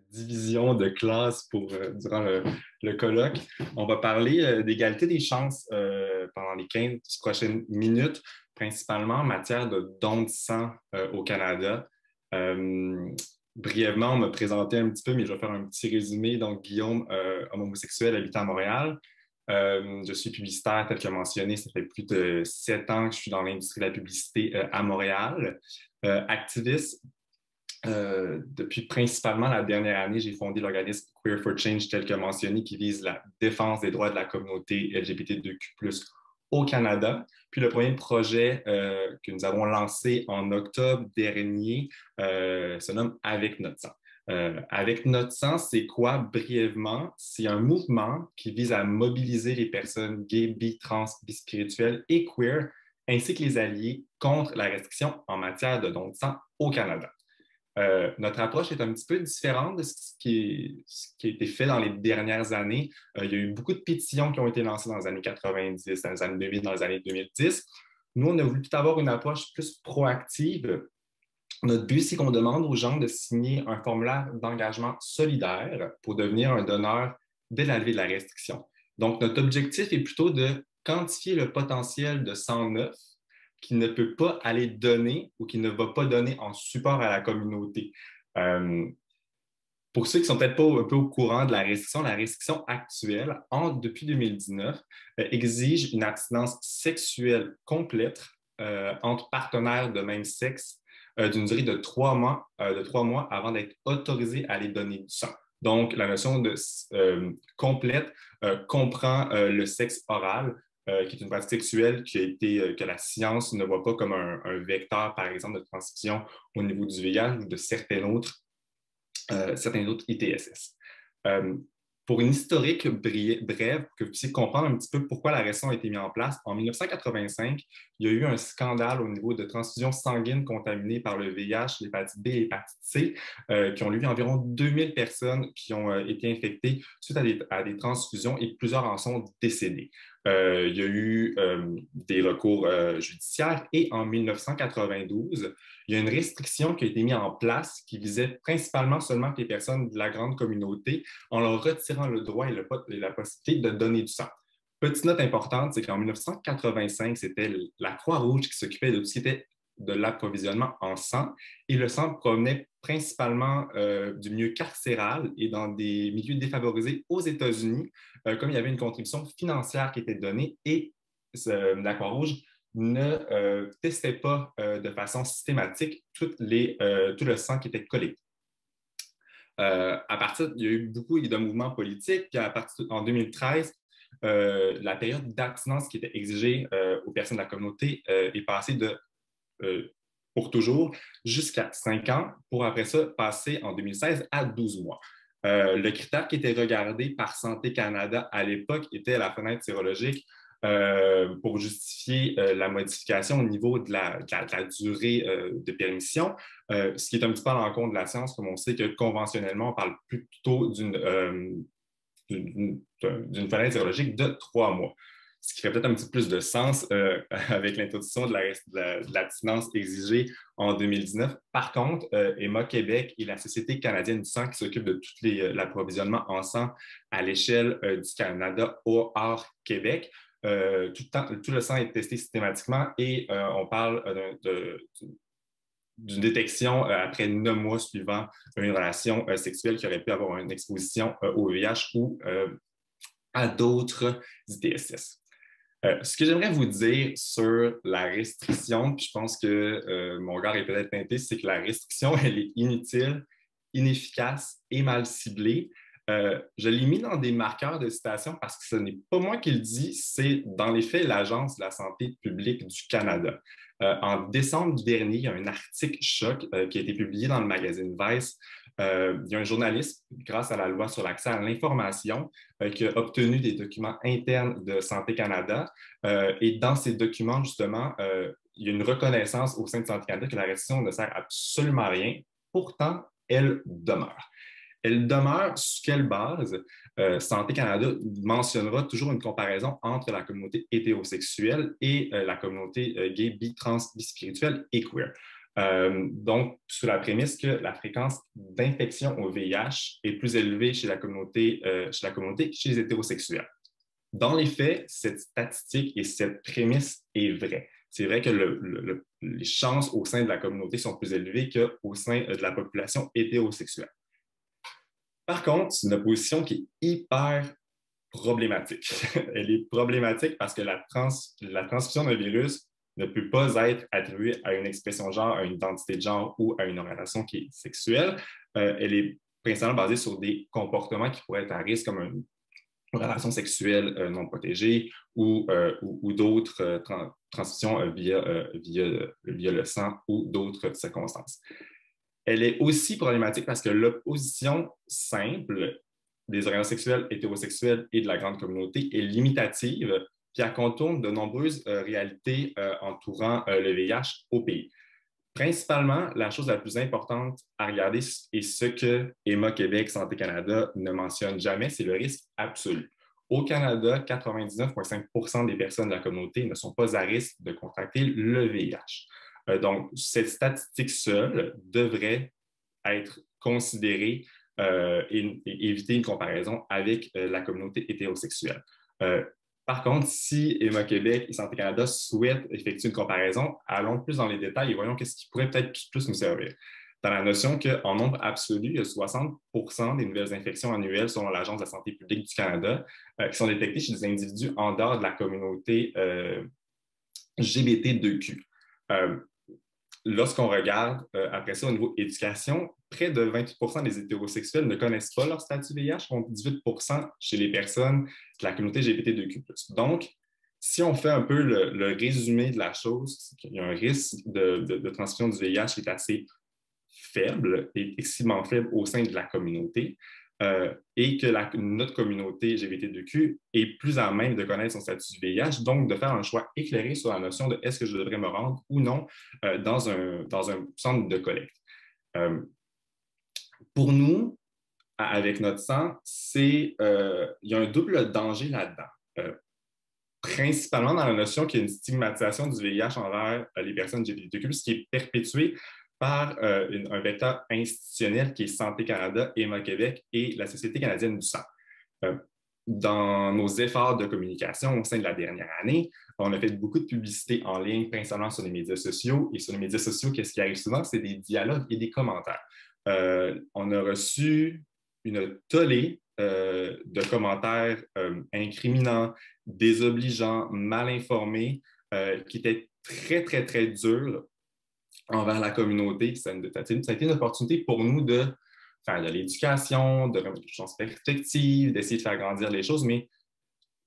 division de classe durant le colloque. On va parler d'égalité des chances pendant les 15 prochaines minutes, principalement en matière de don de sang au Canada. Euh, Brièvement, on m'a présenté un petit peu, mais je vais faire un petit résumé. Donc, Guillaume, homme homosexuel habitant à Montréal. Je suis publicitaire, tel que mentionné, ça fait plus de 7 ans que je suis dans l'industrie de la publicité à Montréal. Activiste, depuis principalement la dernière année, j'ai fondé l'organisme Queer for Change, tel que mentionné, qui vise la défense des droits de la communauté LGBTQ+, au Canada. Puis le premier projet que nous avons lancé en octobre dernier se nomme Avec notre sang. Avec notre sang, c'est quoi brièvement? C'est un mouvement qui vise à mobiliser les personnes gays, bi, trans, bispirituelles et queer, ainsi que les alliés contre la restriction en matière de don de sang au Canada. Notre approche est un petit peu différente de ce qui a été fait dans les dernières années. Il y a eu beaucoup de pétitions qui ont été lancées dans les années 90, dans les années 2000, dans les années 2010. Nous, on a voulu avoir une approche plus proactive. Notre but, c'est qu'on demande aux gens de signer un formulaire d'engagement solidaire pour devenir un donneur dès la levée de la restriction. Donc, notre objectif est plutôt de quantifier le potentiel de sang neuf qui ne peut pas aller donner ou qui ne va pas donner en support à la communauté. Pour ceux qui ne sont peut-être pas un peu au courant de la restriction actuelle, depuis 2019, exige une abstinence sexuelle complète entre partenaires de même sexe d'une durée de 3 mois avant d'être autorisé à aller donner du sang. Donc, la notion de complète comprend le sexe oral, qui est une pratique sexuelle que la science ne voit pas comme un vecteur, par exemple, de transmission au niveau du VIH ou de certains autres ITSS. Pour une historique brève, que vous puissiez comprendre un petit peu pourquoi la restriction a été mise en place, en 1985, il y a eu un scandale au niveau de transfusions sanguines contaminées par le VIH, l'hépatite B et l'hépatite C, qui ont eu environ 2000 personnes qui ont été infectées suite à des transfusions et plusieurs en sont décédés. Il y a eu des recours judiciaires et en 1992, il y a une restriction qui a été mise en place qui visait principalement seulement les personnes de la grande communauté en leur retirant le droit et la possibilité de donner du sang. Petite note importante, c'est qu'en 1985, c'était la Croix-Rouge qui s'occupait de tout ce qui était de l'approvisionnement en sang et le sang provenait principalement du milieu carcéral et dans des milieux défavorisés aux États-Unis, comme il y avait une contribution financière qui était donnée et la Croix-Rouge ne testait pas de façon systématique tout le sang qui était collecté. Il y a eu beaucoup de mouvements politiques. Puis en 2013, la période d'abstinence qui était exigée aux personnes de la communauté est passée pour toujours jusqu'à 5 ans, pour après ça passer en 2016 à 12 mois. Le critère qui était regardé par Santé Canada à l'époque était la fenêtre sérologique pour justifier la modification au niveau de la durée de permission, ce qui est un petit peu à l'encontre de la science, comme on sait que conventionnellement, on parle plutôt d'une fenêtre sérologique de 3 mois. Ce qui ferait peut-être un petit peu plus de sens avec l'introduction de l'abstinence exigée en 2019. Par contre, EMA Québec et la Société canadienne du sang qui s'occupe de tout l'approvisionnement en sang à l'échelle du Canada hors Québec, tout le sang est testé systématiquement et on parle d'une détection après 9 mois suivant une relation sexuelle qui aurait pu avoir une exposition au VIH ou à d'autres ITSS. Ce que j'aimerais vous dire sur la restriction, puis je pense que mon regard est peut-être teinté, c'est que la restriction, elle est inutile, inefficace et mal ciblée. Je l'ai mis dans des marqueurs de citation parce que ce n'est pas moi qui le dis, c'est dans les faits l'Agence de la santé publique du Canada. En décembre dernier, il y a un article choc qui a été publié dans le magazine Vice. Il y a un journaliste, grâce à la loi sur l'accès à l'information, qui a obtenu des documents internes de Santé Canada. Et dans ces documents, justement, il y a une reconnaissance au sein de Santé Canada que la restriction ne sert absolument à rien. Pourtant, elle demeure. Elle demeure sur quelle base? Santé Canada mentionnera toujours une comparaison entre la communauté hétérosexuelle et la communauté gay, bi, trans, bispirituelle et queer. Donc, sous la prémisse que la fréquence d'infection au VIH est plus élevée chez la communauté que chez les hétérosexuels. Dans les faits, cette statistique et cette prémisse est vraie. C'est vrai que les chances au sein de la communauté sont plus élevées qu'au sein de la population hétérosexuelle. Par contre, c'est une opposition qui est hyper problématique. Elle est problématique parce que la transmission d'un virus ne peut pas être attribuée à une expression de genre, à une identité de genre ou à une orientation qui est sexuelle. Elle est principalement basée sur des comportements qui pourraient être à risque, comme une relation sexuelle non protégée ou d'autres transmissions via le sang ou d'autres circonstances. Elle est aussi problématique parce que l'opposition simple des orientations sexuelles hétérosexuelles et de la grande communauté est limitative, puis elle contourne de nombreuses réalités entourant le VIH au pays. Principalement, la chose la plus importante à regarder et ce que EMA Québec, Santé Canada ne mentionne jamais, c'est le risque absolu. Au Canada, 99,5% des personnes de la communauté ne sont pas à risque de contracter le VIH. Donc, cette statistique seule devrait être considérée et éviter une comparaison avec la communauté hétérosexuelle. Par contre, si EMA Québec et Santé Canada souhaitent effectuer une comparaison, allons plus dans les détails et voyons qu'est-ce qui pourrait peut-être plus nous servir. Dans la notion qu'en nombre absolu, il y a 60% des nouvelles infections annuelles, selon l'Agence de la santé publique du Canada, qui sont détectées chez des individus en dehors de la communauté GBT2Q. Lorsqu'on regarde après ça au niveau éducation, près de 28% des hétérosexuels ne connaissent pas leur statut VIH, contre 18% chez les personnes de la communauté LGBT2Q+. Donc, si on fait un peu le résumé de la chose, c'est qu'il y a un risque de transmission du VIH qui est assez faible et excessivement faible au sein de la communauté. Et que notre communauté LGBT2Q est plus à même de connaître son statut du VIH, donc de faire un choix éclairé sur la notion de est-ce que je devrais me rendre ou non dans un centre de collecte. Pour nous, avec notre sang, il y a un double danger là-dedans. Principalement dans la notion qu'il y a une stigmatisation du VIH envers les personnes LGBT2Q, ce qui est perpétué par un vecteur institutionnel qui est Santé Canada, EMA Québec et la Société canadienne du sang. Dans nos efforts de communication au sein de la dernière année, on a fait beaucoup de publicité en ligne, principalement sur les médias sociaux. Et sur les médias sociaux, qu'est-ce qui arrive souvent? C'est des dialogues et des commentaires. On a reçu une tollée de commentaires incriminants, désobligeants, mal informés, qui étaient très, très, très durs envers la communauté. Ça a été une opportunité pour nous de faire de l'éducation, de remettre les choses en perspective, d'essayer de faire grandir les choses, mais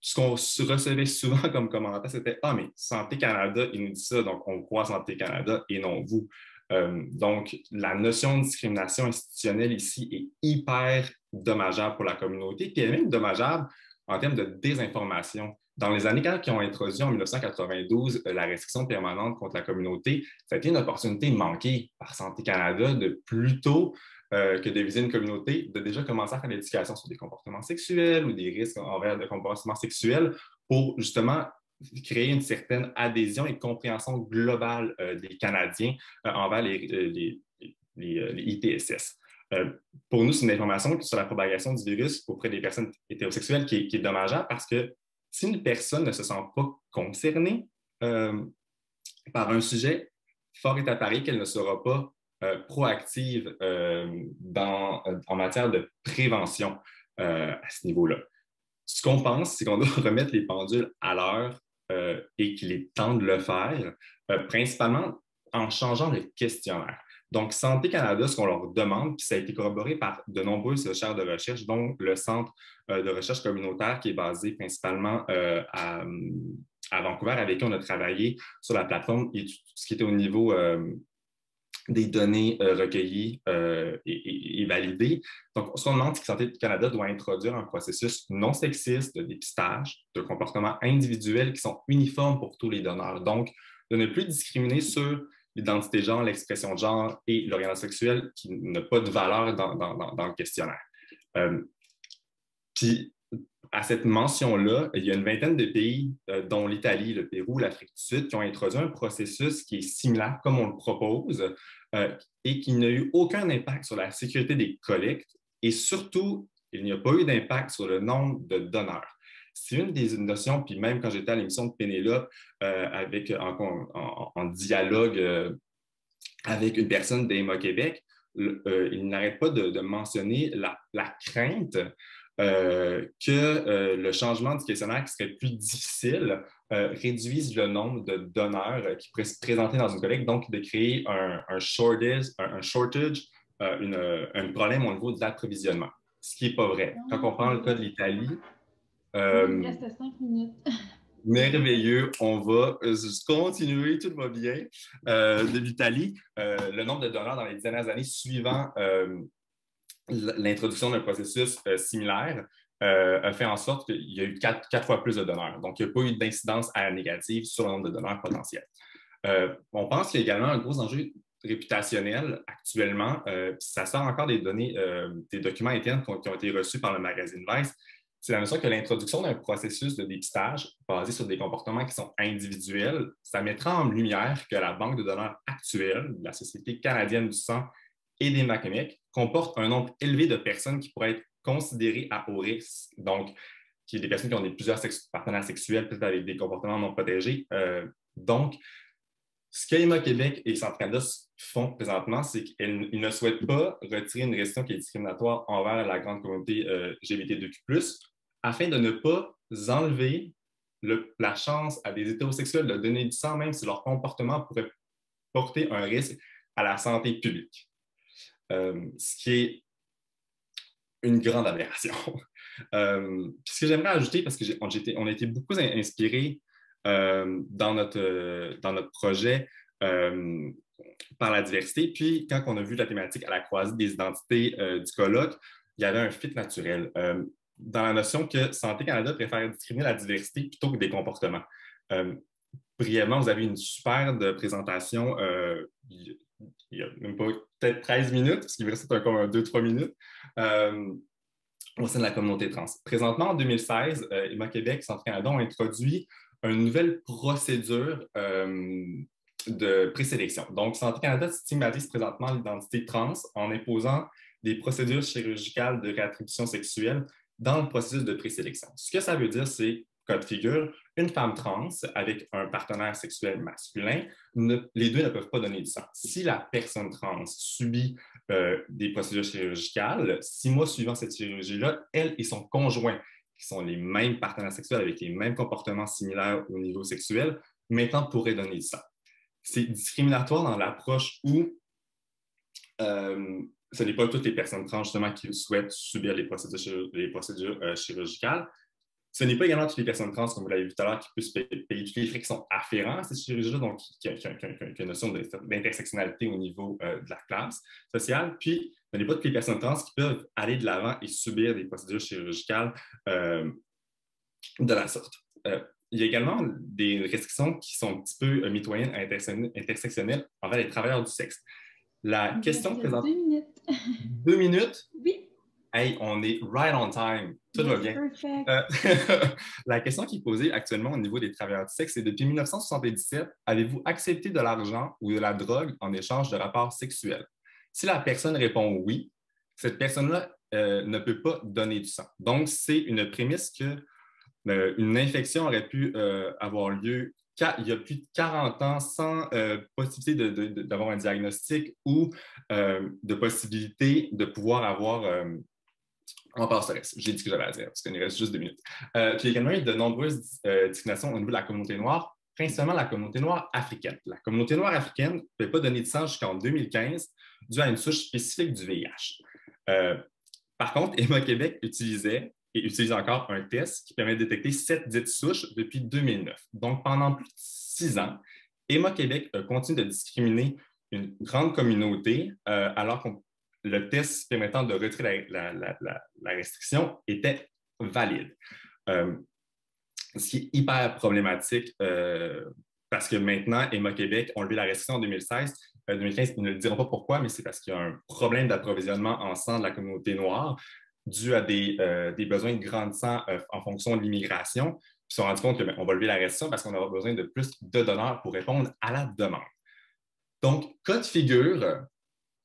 ce qu'on recevait souvent comme commentaire, c'était « Ah, mais Santé Canada, il nous dit ça, donc on croit Santé Canada et non vous. » Donc, la notion de discrimination institutionnelle ici est hyper dommageable pour la communauté, puis elle est même dommageable en termes de désinformation. Dans les années qui ont introduit en 1992 la restriction permanente contre la communauté, ça a été une opportunité manquée par Santé Canada de plutôt que de viser une communauté, de déjà commencer à faire l'éducation sur des comportements sexuels ou des risques envers des comportements sexuels pour justement créer une certaine adhésion et compréhension globale des Canadiens envers les ITSS. Pour nous, c'est une information sur la propagation du virus auprès des personnes hétérosexuelles qui est dommageable parce que si une personne ne se sent pas concernée par un sujet, fort est à parier qu'elle ne sera pas proactive en matière de prévention à ce niveau-là. Ce qu'on pense, c'est qu'on doit remettre les pendules à l'heure et qu'il est temps de le faire, principalement en changeant le questionnaire. Donc, Santé Canada, ce qu'on leur demande, puis ça a été corroboré par de nombreuses chaires de recherche, dont le Centre de recherche communautaire qui est basé principalement à Vancouver, avec qui on a travaillé sur la plateforme et tout ce qui était au niveau des données recueillies et validées. Donc, ce qu'on demande, c'est que Santé Canada doit introduire un processus non sexiste de dépistage de comportements individuels qui sont uniformes pour tous les donneurs. Donc, de ne plus discriminer sur l'identité de genre, l'expression de genre et l'orientation sexuelle qui n'a pas de valeur dans le questionnaire. Puis, à cette mention-là, il y a une vingtaine de pays, dont l'Italie, le Pérou, l'Afrique du Sud, qui ont introduit un processus qui est similaire, comme on le propose, et qui n'a eu aucun impact sur la sécurité des collectes. Et surtout, il n'y a pas eu d'impact sur le nombre de donneurs. C'est une des notions, puis même quand j'étais à l'émission de Pénélope, en dialogue avec une personne d'Emma Québec, il n'arrête pas de mentionner la crainte que le changement du questionnaire qui serait plus difficile réduise le nombre de donneurs qui pourraient se présenter dans une collecte, donc de créer un shortage, un problème au niveau de l'approvisionnement, ce qui n'est pas vrai. Quand on prend le cas de l'Italie, Oui, il me reste 5 minutes. merveilleux, on va continuer, tout va bien. De l'Italie, le nombre de donneurs dans les dernières années suivant l'introduction d'un processus similaire a fait en sorte qu'il y a eu quatre fois plus de donneurs. Donc, il n'y a pas eu d'incidence négative sur le nombre de donneurs potentiels. On pense qu'il y a également un gros enjeu réputationnel actuellement. Ça sort encore des données, des documents internes qui ont été reçus par le magazine Vice. C'est la notion que l'introduction d'un processus de dépistage basé sur des comportements qui sont individuels, ça mettra en lumière que la banque de donneurs actuelle de la Société canadienne du sang et des MACMEC comporte un nombre élevé de personnes qui pourraient être considérées à haut risque, donc qui est des personnes qui ont plusieurs partenaires sexuels, peut-être avec des comportements non protégés. Donc, ce qu'Emma Québec et Centre Canada font présentement, c'est qu'ils ne souhaitent pas retirer une restriction qui est discriminatoire envers la grande communauté LGBT2Q+, afin de ne pas enlever la chance à des hétérosexuels de donner du sang, même si leur comportement pourrait porter un risque à la santé publique. Ce qui est une grande aberration. Ce que j'aimerais ajouter, parce qu'on a été beaucoup inspirés dans notre projet par la diversité, puis quand on a vu la thématique à la croisée des identités du colloque, il y avait un fit naturel. Dans la notion que Santé Canada préfère discriminer la diversité plutôt que des comportements. Brièvement, vous avez une super de présentation il n'y a même pas peut-être 13 minutes, parce qu'il me reste encore 2-3 minutes, au sein de la communauté trans. Présentement, en 2016, Emma Québec et Centre Canada ont introduit une nouvelle procédure de présélection. Donc, Santé Canada stigmatise présentement l'identité trans en imposant des procédures chirurgicales de réattribution sexuelle dans le processus de présélection. Ce que ça veut dire, c'est, cas de figure, une femme trans avec un partenaire sexuel masculin, les deux ne peuvent pas donner du sang. Si la personne trans subit des procédures chirurgicales, 6 mois suivant cette chirurgie-là, elle et son conjoint, qui sont les mêmes partenaires sexuels avec les mêmes comportements similaires au niveau sexuel, maintenant pourraient donner du sang. C'est discriminatoire dans l'approche où ce n'est pas toutes les personnes trans justement qui souhaitent subir les procédures chirurgicales. Ce n'est pas également toutes les personnes trans, comme vous l'avez vu tout à l'heure, qui puissent payer tous les frais qui sont afférents à ces chirurgies-là, donc qui ont une notion d'intersectionnalité au niveau de la classe sociale. Puis, ce n'est pas toutes les personnes trans qui peuvent aller de l'avant et subir des procédures chirurgicales de la sorte. Il y a également des restrictions qui sont un petit peu mitoyennes, intersectionnelles envers les travailleurs du sexe. La question présente. 2 minutes. 2 minutes? Oui. Hey, on est right on time. Tout va bien. La question qui est posée actuellement au niveau des travailleurs du sexe, c'est depuis 1977, avez-vous accepté de l'argent ou de la drogue en échange de rapports sexuels? Si la personne répond oui, cette personne-là ne peut pas donner du sang. Donc, c'est une prémisse qu'une infection aurait pu avoir lieu il y a plus de 40 ans sans possibilité d'avoir un diagnostic ou de possibilité de pouvoir avoir on passe au reste. J'ai dit ce que j'avais à dire, parce qu'il nous reste juste 2 minutes. Puis il y a également eu de nombreuses discriminations au niveau de la communauté noire, principalement la communauté noire africaine. La communauté noire africaine ne pouvait pas donner de sang jusqu'en 2015 dû à une souche spécifique du VIH. Par contre, Emma Québec utilisait et utilise encore un test qui permet de détecter 7 dites souches depuis 2009. Donc, pendant plus de 6 ans, Emma Québec continue de discriminer une grande communauté alors qu'on le test permettant de retirer la restriction était valide. Ce qui est hyper problématique parce que maintenant, Emma Québec ont levé la restriction en 2016. 2015, ils ne le diront pas pourquoi, mais c'est parce qu'il y a un problème d'approvisionnement en sang de la communauté noire. dû à des besoins grandissants en fonction de l'immigration. Puis ils se sont rendus compte qu'on va lever la restriction parce qu'on aura besoin de plus de donneurs pour répondre à la demande. Donc, cas de figure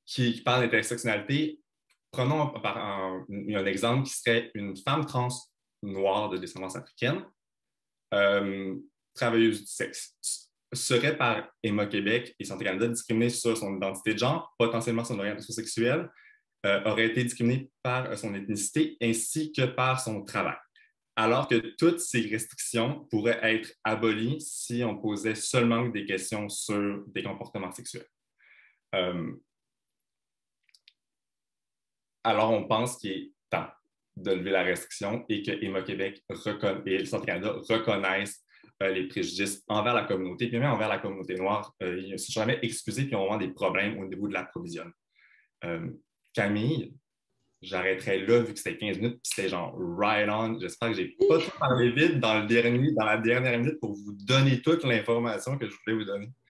qui parle d'intersectionnalité, prenons un exemple qui serait une femme trans noire de descendance africaine, travailleuse du sexe, serait par Emma Québec et Santé Canada discriminée sur son identité de genre, potentiellement son orientation sexuelle, aurait été discriminée par son ethnicité ainsi que par son travail. Alors que toutes ces restrictions pourraient être abolies si on posait seulement des questions sur des comportements sexuels. Alors, on pense qu'il est temps de lever la restriction et que Emma Québec et le Centre Canada reconnaissent les préjudices envers la communauté, puis même envers la communauté noire. Ils ne sont jamais excusés, puis on a des problèmes au niveau de l'approvisionnement. Camille, j'arrêterai là vu que c'était 15 minutes, puis c'était genre right on. J'espère que je n'ai pas tout parlé vite dans la dernière minute pour vous donner toute l'information que je voulais vous donner.